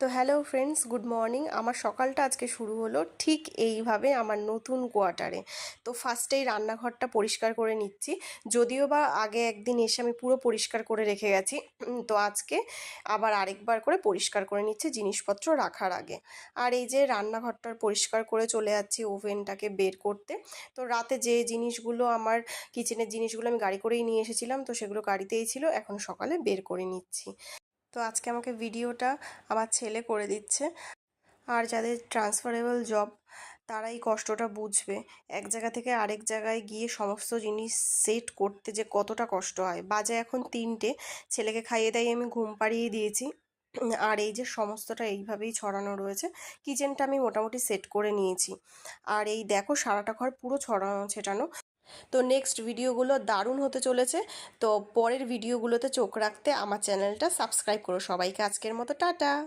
তো hello friends, good morning. আমার সকালটা আজকে শুরু হলো ঠিক এইভাবে আমার নতুন কোয়ার্টারে। তো ফার্স্টেই রান্নাঘরটা পরিষ্কার করে নিচ্ছি। যদিও বা আগে একদিন এসে আমি পুরো পরিষ্কার করে রেখে গেছি, তো আজকে আবার আরেকবার করে পরিষ্কার করে নিচ্ছি জিনিসপত্র রাখার আগে। আর এই যে রান্নাঘরটার পরিষ্কার করে চলে যাচ্ছি ওভেনটাকে বের করতে। তো রাতে যে জিনিসগুলো আমার কিচেনের জিনিসগুলো আমি গাড়ি করেই নিয়ে এসেছিলাম, তো সেগুলো গাড়িতেই ছিল, এখন সকালে বের করে নিচ্ছি। তো আজকে আমাকে ভিডিওটা আমার ছেলে করে দিচ্ছে। আর যাদের ট্রান্সফারেবল জব তারা এই কষ্টটা বুঝবে। এক জায়গা থেকে আরেক জায়গায় গিয়ে সমস্ত জিনিস সেট করতে যে কতটা কষ্ট হয়। বাজে এখন 3টে, ছেলেকে খাইয়ে দাইয়ে আমি ঘুম পাড়িয়ে দিয়েছি। আর এই যে সমস্তটা এইভাবেই ছড়ানো রয়েছে। কিচেনটা আমি মোটামুটি সেট করে নিয়েছি। আর এই দেখো সারাটা ঘর পুরো ছড়ানো ছেটানো। তো নেক্সট ভিডিওগুলো দারুণ হতে চলেছে। তো পরের ভিডিওগুলোতে চোখ রাখতে আমার চ্যানেলটা সাবস্ক্রাইব করো। সবাইকে আজকের মতো টাটা।